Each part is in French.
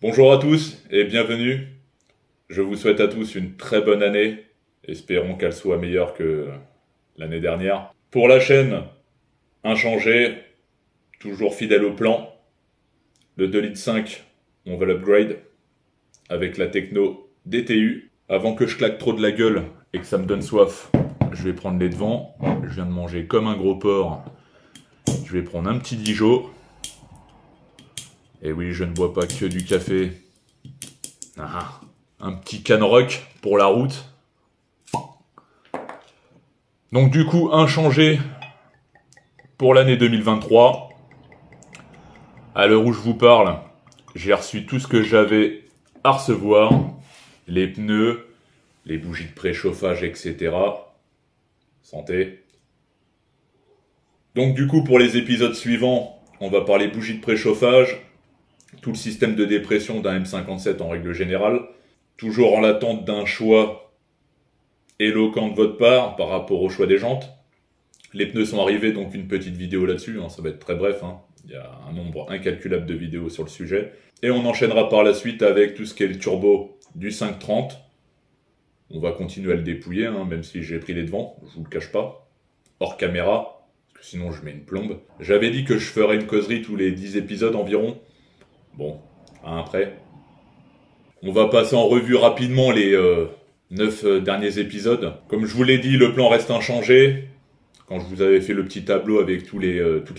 Bonjour à tous et bienvenue. Je vous souhaite à tous une très bonne année. Espérons qu'elle soit meilleure que l'année dernière. Pour la chaîne, inchangé, toujours fidèle au plan. Le 2,5 litres, on va l'upgrade avec la techno DTU. Avant que je claque trop de la gueule et que ça me donne soif, je vais prendre les devants. Je viens de manger comme un gros porc. Je vais prendre un petit Dijon. Et oui, je ne bois pas que du café. Un petit Canrock pour la route. Donc du coup, inchangé pour l'année 2023. À l'heure où je vous parle, j'ai reçu tout ce que j'avais à recevoir. Les pneus, les bougies de préchauffage, etc. Santé. Donc du coup, pour les épisodes suivants, on va parler bougies de préchauffage, tout le système de dépression d'un M57 en règle générale, toujours en l'attente d'un choix éloquent de votre part par rapport au choix des jantes. Les pneus sont arrivés, donc une petite vidéo là-dessus, ça va être très bref, il y a un nombre incalculable de vidéos sur le sujet. Et on enchaînera par la suite avec tout ce qui est le turbo du 530. On va continuer à le dépouiller, même si j'ai pris les devants, je vous le cache pas, hors caméra, parce que sinon je mets une plombe. J'avais dit que je ferais une causerie tous les 10 épisodes environ. Bon, à un près. On va passer en revue rapidement les 9 derniers épisodes. Comme je vous l'ai dit, le plan reste inchangé. Quand je vous avais fait le petit tableau avec toutes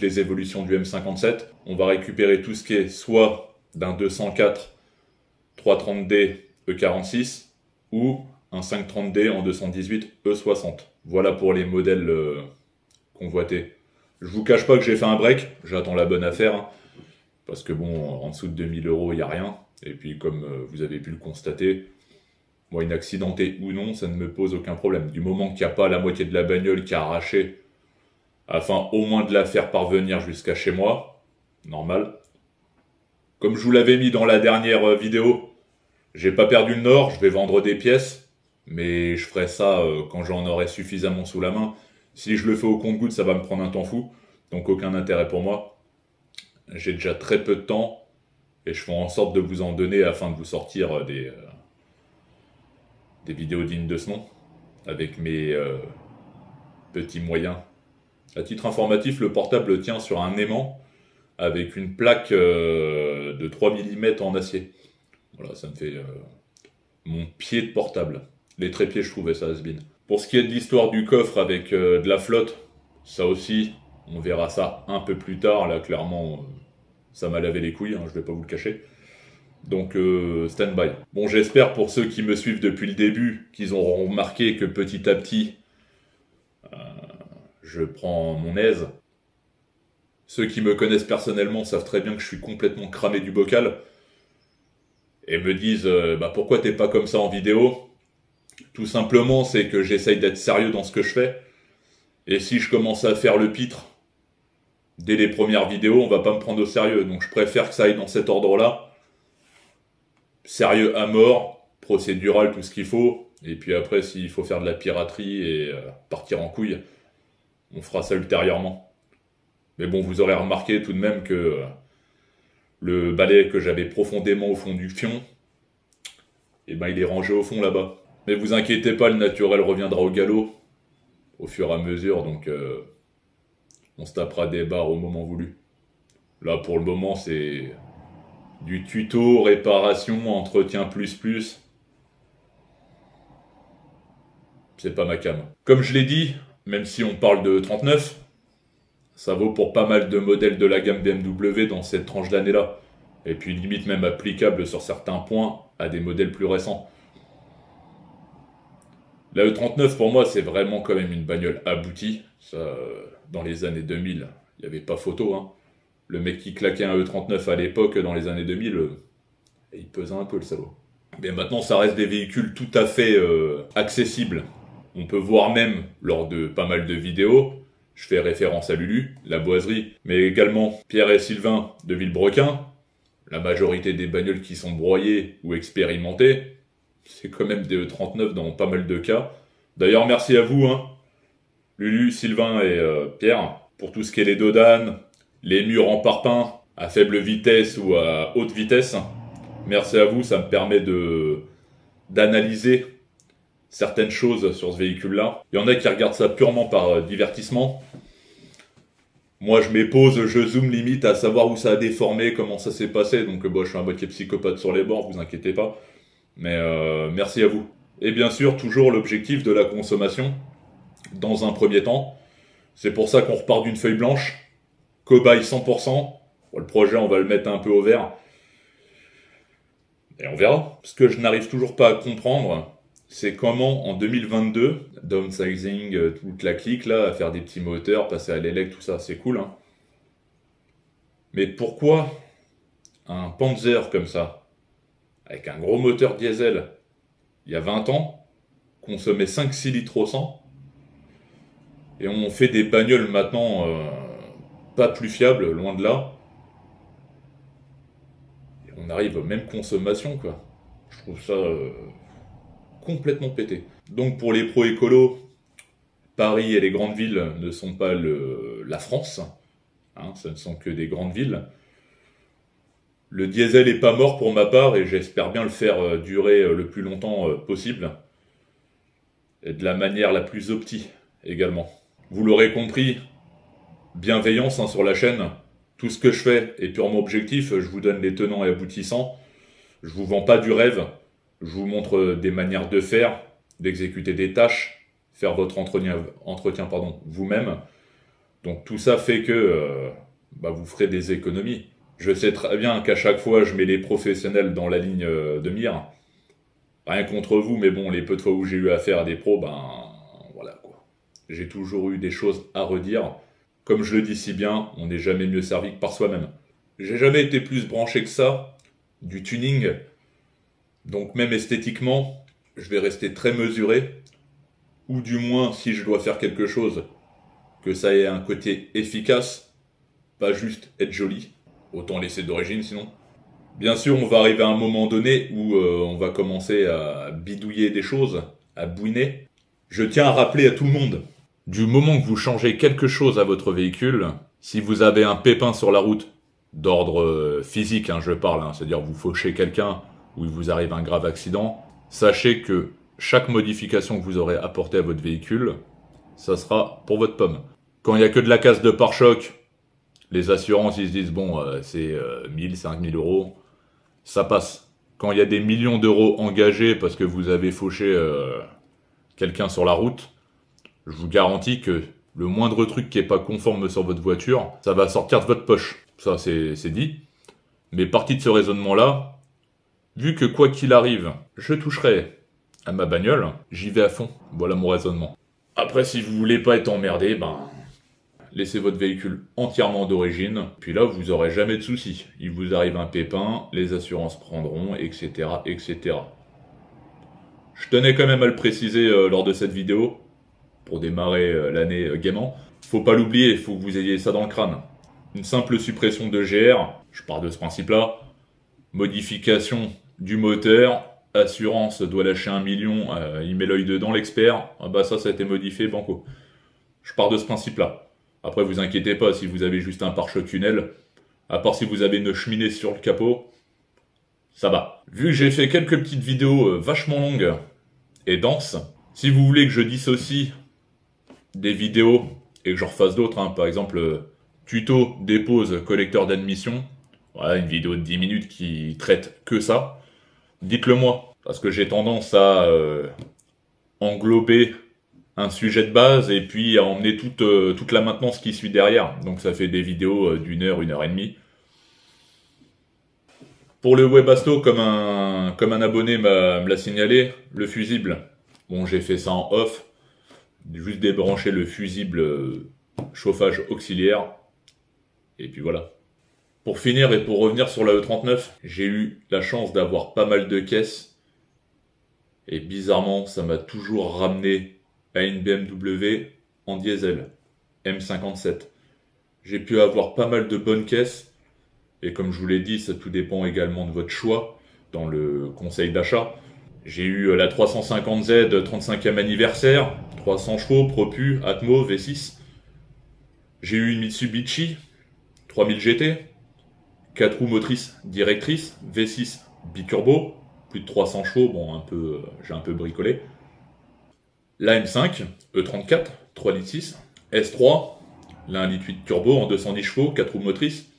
les évolutions du M57, on va récupérer tout ce qui est soit d'un 204 330D E46 ou un 530D en 218 E60. Voilà pour les modèles convoités. Je vous cache pas que j'ai fait un break, j'attends la bonne affaire. Parce que bon, en dessous de 2000 €, il n'y a rien. Et puis comme vous avez pu le constater, moi, une accidentée ou non, ça ne me pose aucun problème. Du moment qu'il n'y a pas la moitié de la bagnole qui a arraché, afin au moins de la faire parvenir jusqu'à chez moi, normal. Comme je vous l'avais mis dans la dernière vidéo, j'ai pas perdu le nord, je vais vendre des pièces, mais je ferai ça quand j'en aurai suffisamment sous la main. Si je le fais au compte-gouttes, ça va me prendre un temps fou, donc aucun intérêt pour moi. J'ai déjà très peu de temps et je fais en sorte de vous en donner afin de vous sortir des vidéos dignes de ce nom avec mes petits moyens. À titre informatif, le portable tient sur un aimant avec une plaque de 3 mm en acier. Voilà, ça me fait mon pied de portable. Les trépieds, je trouvais ça has-been. Pour ce qui est de l'histoire du coffre avec de la flotte, ça aussi, on verra ça un peu plus tard. Là, clairement, ça m'a lavé les couilles, je vais pas vous le cacher. Donc, stand-by. Bon, j'espère pour ceux qui me suivent depuis le début, qu'ils auront remarqué que petit à petit, je prends mon aise. Ceux qui me connaissent personnellement savent très bien que je suis complètement cramé du bocal. Et me disent, pourquoi t'es pas comme ça en vidéo? Tout simplement, c'est que j'essaye d'être sérieux dans ce que je fais. Et si je commence à faire le pitre, dès les premières vidéos, on va pas me prendre au sérieux. Donc je préfère que ça aille dans cet ordre-là. Sérieux à mort, procédural, tout ce qu'il faut. Et puis après, s'il faut faire de la piraterie et partir en couille, on fera ça ultérieurement. Mais bon, vous aurez remarqué tout de même que le balai que j'avais profondément au fond du fion, il est rangé au fond là-bas. Mais vous inquiétez pas, le naturel reviendra au galop au fur et à mesure, donc on se tapera des barres au moment voulu. Là, pour le moment, c'est du tuto, réparation, entretien plus. C'est pas ma cam. Comme je l'ai dit, même si on parle de 39, ça vaut pour pas mal de modèles de la gamme BMW dans cette tranche d'année-là. Et puis limite même applicable sur certains points à des modèles plus récents. La E39 pour moi c'est vraiment quand même une bagnole aboutie. Ça, dans les années 2000, il n'y avait pas photo. Le mec qui claquait un E39 à l'époque, dans les années 2000, il pesait un peu le salaud. Mais maintenant ça reste des véhicules tout à fait accessibles. On peut voir même lors de pas mal de vidéos, je fais référence à Lulu, la boiserie, mais également Pierre et Sylvain de Villebrequin. La majorité des bagnoles qui sont broyées ou expérimentées, c'est quand même des E39 dans pas mal de cas. D'ailleurs, merci à vous, Lulu, Sylvain et Pierre, pour tout ce qui est les dodanes, les murs en parpaing, à faible vitesse ou à haute vitesse. Merci à vous, ça me permet d'analyser certaines choses sur ce véhicule-là. Il y en a qui regardent ça purement par divertissement. Moi, je m'épose, je zoome limite à savoir où ça a déformé, comment ça s'est passé. Donc, je suis un moitié psychopathe sur les bords, vous inquiétez pas. Mais merci à vous. Et bien sûr, toujours l'objectif de la consommation, dans un premier temps. C'est pour ça qu'on repart d'une feuille blanche. Cobaye 100%. Bon, le projet, on va le mettre un peu au vert. Et on verra. Ce que je n'arrive toujours pas à comprendre, c'est comment en 2022, downsizing, toute la clique là, à faire des petits moteurs, passer à l'élect, tout ça, c'est cool. Hein. Mais pourquoi un Panzer comme ça, avec un gros moteur diesel, il y a 20 ans, consommait 5-6 litres au 100, et on fait des bagnoles maintenant pas plus fiables, loin de là. Et on arrive aux mêmes consommations, quoi. Je trouve ça complètement pété. Donc pour les pros écolos, Paris et les grandes villes ne sont pas la France. Hein, ce ne sont que des grandes villes. Le diesel est pas mort pour ma part et j'espère bien le faire durer le plus longtemps possible. Et de la manière la plus opti également. Vous l'aurez compris, bienveillance sur la chaîne. Tout ce que je fais est purement objectif. Je vous donne les tenants et aboutissants. Je vous vends pas du rêve. Je vous montre des manières de faire, d'exécuter des tâches, faire votre entretien vous-même. Donc tout ça fait que vous ferez des économies. Je sais très bien qu'à chaque fois, je mets les professionnels dans la ligne de mire. Rien contre vous, mais bon, les peu de fois où j'ai eu affaire à des pros, voilà quoi. J'ai toujours eu des choses à redire. Comme je le dis si bien, on n'est jamais mieux servi que par soi-même. J'ai jamais été plus branché que ça, du tuning. Donc même esthétiquement, je vais rester très mesuré. Ou du moins, si je dois faire quelque chose, que ça ait un côté efficace, pas juste être joli. Autant laisser d'origine sinon. Bien sûr, on va arriver à un moment donné où on va commencer à bidouiller des choses, à bouiner. Je tiens à rappeler à tout le monde, du moment que vous changez quelque chose à votre véhicule, si vous avez un pépin sur la route, d'ordre physique, je parle, c'est-à-dire vous fauchez quelqu'un ou il vous arrive un grave accident, sachez que chaque modification que vous aurez apportée à votre véhicule, ça sera pour votre pomme. Quand il n'y a que de la casse de pare-choc, les assurances, ils se disent, bon, c'est 1000, 5000 euros, ça passe. Quand il y a des millions d'euros engagés parce que vous avez fauché quelqu'un sur la route, je vous garantis que le moindre truc qui n'est pas conforme sur votre voiture, ça va sortir de votre poche. Ça, c'est dit. Mais parti de ce raisonnement-là, vu que quoi qu'il arrive, je toucherai à ma bagnole, j'y vais à fond. Voilà mon raisonnement. Après, si vous voulez pas être emmerdé, laissez votre véhicule entièrement d'origine, puis là, vous aurez jamais de soucis. Il vous arrive un pépin, les assurances prendront, etc., etc. Je tenais quand même à le préciser lors de cette vidéo, pour démarrer l'année gaiement. Faut pas l'oublier, il faut que vous ayez ça dans le crâne. Une simple suppression de GR, je pars de ce principe-là, modification du moteur, assurance doit lâcher 1 million, il met l'œil dedans l'expert, ça a été modifié, banco. Je pars de ce principe-là. Après, vous inquiétez pas, si vous avez juste un pare-choc tunnel, à part si vous avez une cheminée sur le capot, ça va. Vu que j'ai fait quelques petites vidéos vachement longues et denses, si vous voulez que je dissocie des vidéos et que j'en refasse d'autres, par exemple, tuto, dépose, collecteur d'admission, voilà, une vidéo de 10 minutes qui traite que ça, dites-le moi, parce que j'ai tendance à englober un sujet de base et puis à emmener toute la maintenance qui suit derrière. Donc ça fait des vidéos d'1 heure, 1 heure et demie. Pour le Webasto, comme un abonné me l'a signalé, le fusible, bon j'ai fait ça en off, juste débrancher le fusible chauffage auxiliaire, et puis voilà. Pour finir et pour revenir sur la E39, j'ai eu la chance d'avoir pas mal de caisses, et bizarrement ça m'a toujours ramené à une BMW en diesel, M57. J'ai pu avoir pas mal de bonnes caisses, et comme je vous l'ai dit, ça tout dépend également de votre choix dans le conseil d'achat. J'ai eu la 350Z 35e anniversaire, 300 chevaux, Propu, Atmo, V6. J'ai eu une Mitsubishi 3000 GT, 4 roues motrices directrices, V6 biturbo, plus de 300 chevaux, bon, j'ai un peu bricolé. La M5, E34, 3,6 litres, S3, la 1,8 litre turbo en 210 chevaux, 4 roues motrices.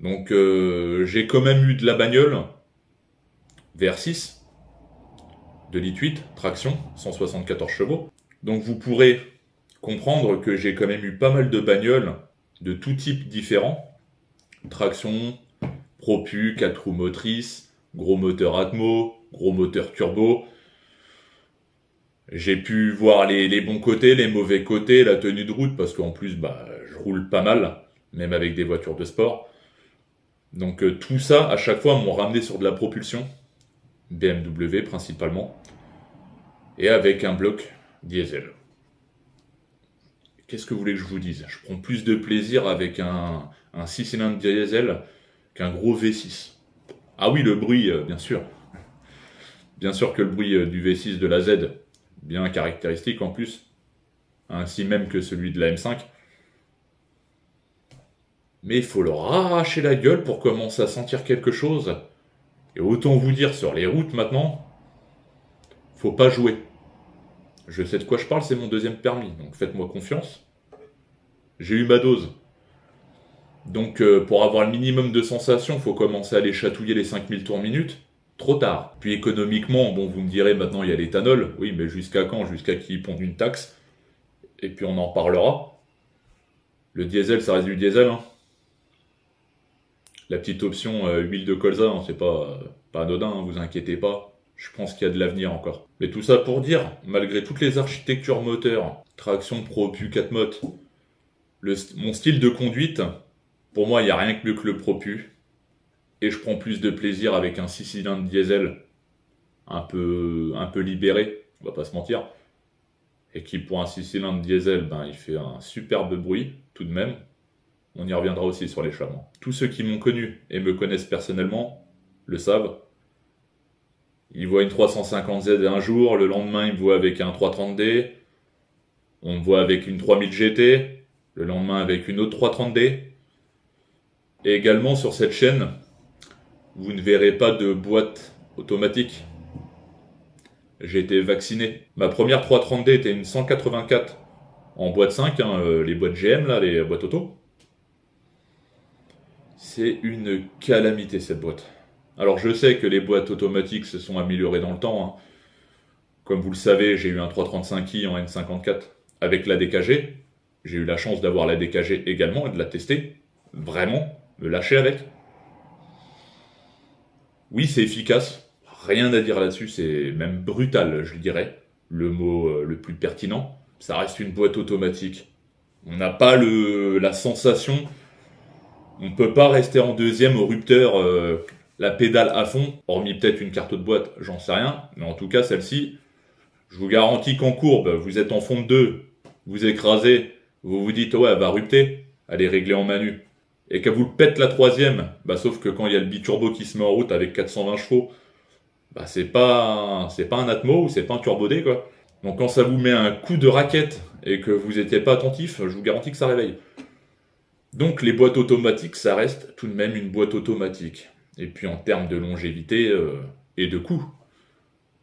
Donc j'ai quand même eu de la bagnole, VR6, 2,8 litres, traction, 174 chevaux. Donc vous pourrez comprendre que j'ai quand même eu pas mal de bagnoles de tout type différents. Traction, propu, 4 roues motrices, gros moteur Atmo, gros moteur turbo. J'ai pu voir les bons côtés, les mauvais côtés, la tenue de route, parce qu'en plus, je roule pas mal, même avec des voitures de sport. Donc tout ça, à chaque fois, m'ont ramené sur de la propulsion, BMW principalement, et avec un bloc diesel. Qu'est-ce que vous voulez que je vous dise? Je prends plus de plaisir avec un 6 cylindres diesel qu'un gros V6. Ah oui, le bruit, bien sûr. Bien sûr que le bruit du V6 de la Z, bien caractéristique en plus, ainsi même que celui de la M5. Mais il faut leur arracher la gueule pour commencer à sentir quelque chose. Et autant vous dire, sur les routes maintenant, faut pas jouer. Je sais de quoi je parle, c'est mon deuxième permis, donc faites-moi confiance. J'ai eu ma dose. Donc pour avoir le minimum de sensations, faut commencer à aller chatouiller les 5000 tours minute. Trop tard. Puis économiquement, bon, vous me direz maintenant il y a l'éthanol. Oui, mais jusqu'à quand? Jusqu'à qu'ils pondent une taxe. Et puis on en parlera. Le diesel, ça reste du diesel, hein. La petite option huile de colza, hein, c'est pas anodin, hein, vous inquiétez pas. Je pense qu'il y a de l'avenir encore. Mais tout ça pour dire, malgré toutes les architectures moteurs, traction propu 4 modes, mon style de conduite, pour moi, il n'y a rien que mieux que le propu. Et je prends plus de plaisir avec un 6 cylindres diesel un peu libéré, on va pas se mentir. Et qui, pour un 6 cylindres diesel, il fait un superbe bruit, tout de même. On y reviendra aussi sur les l'échappement. Tous ceux qui m'ont connu et me connaissent personnellement le savent. Ils voient une 350Z un jour, le lendemain ils me voient avec un 330D. On me voit avec une 3000 GT, le lendemain avec une autre 330D. Et également sur cette chaîne, vous ne verrez pas de boîte automatique. J'ai été vacciné. Ma première 330D était une 184 en boîte 5, hein, les boîtes GM, là, les boîtes auto. C'est une calamité cette boîte. Alors je sais que les boîtes automatiques se sont améliorées dans le temps, hein. Comme vous le savez, j'ai eu un 335i en N54 avec la DKG. J'ai eu la chance d'avoir la DKG également et de la tester. Vraiment, me lâcher avec. Oui, c'est efficace. Rien à dire là-dessus, c'est même brutal, je dirais. Le mot le plus pertinent. Ça reste une boîte automatique. On n'a pas la sensation... On ne peut pas rester en deuxième au rupteur, la pédale à fond, hormis peut-être une carte de boîte, j'en sais rien. Mais en tout cas, celle-ci, je vous garantis qu'en courbe, vous êtes en fond de 2, vous écrasez, vous vous dites, ouais, elle va rupter, elle est réglée en manu. Et qu'elle vous pète la troisième, sauf que quand il y a le biturbo qui se met en route avec 420 chevaux, c'est pas un Atmo ou c'est pas un Turbo D, quoi. Donc quand ça vous met un coup de raquette et que vous n'étiez pas attentif, je vous garantis que ça réveille. Donc les boîtes automatiques, ça reste tout de même une boîte automatique. Et puis en termes de longévité et de coût.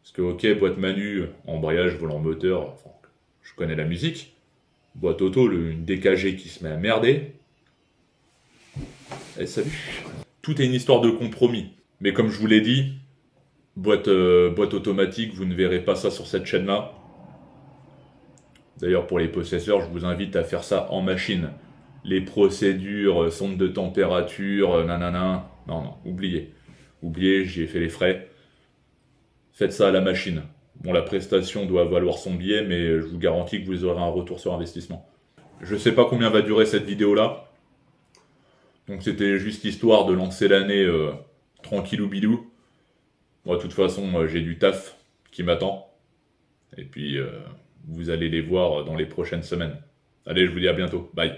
Parce que ok, boîte manu, embrayage, volant moteur, enfin, je connais la musique. Boîte auto, une DKG qui se met à merder. Et salut. Tout est une histoire de compromis. Mais comme je vous l'ai dit, boîte automatique, vous ne verrez pas ça sur cette chaîne-là. D'ailleurs pour les possesseurs, je vous invite à faire ça en machine. Les procédures, sonde de température, nanana, non, oubliez. Oubliez, j'y ai fait les frais. Faites ça à la machine. Bon, la prestation doit valoir son billet, mais je vous garantis que vous aurez un retour sur investissement. Je sais pas combien va durer cette vidéo-là. Donc c'était juste histoire de lancer l'année tranquillou bilou. Moi, de toute façon, j'ai du taf qui m'attend. Et puis, vous allez les voir dans les prochaines semaines. Allez, je vous dis à bientôt. Bye.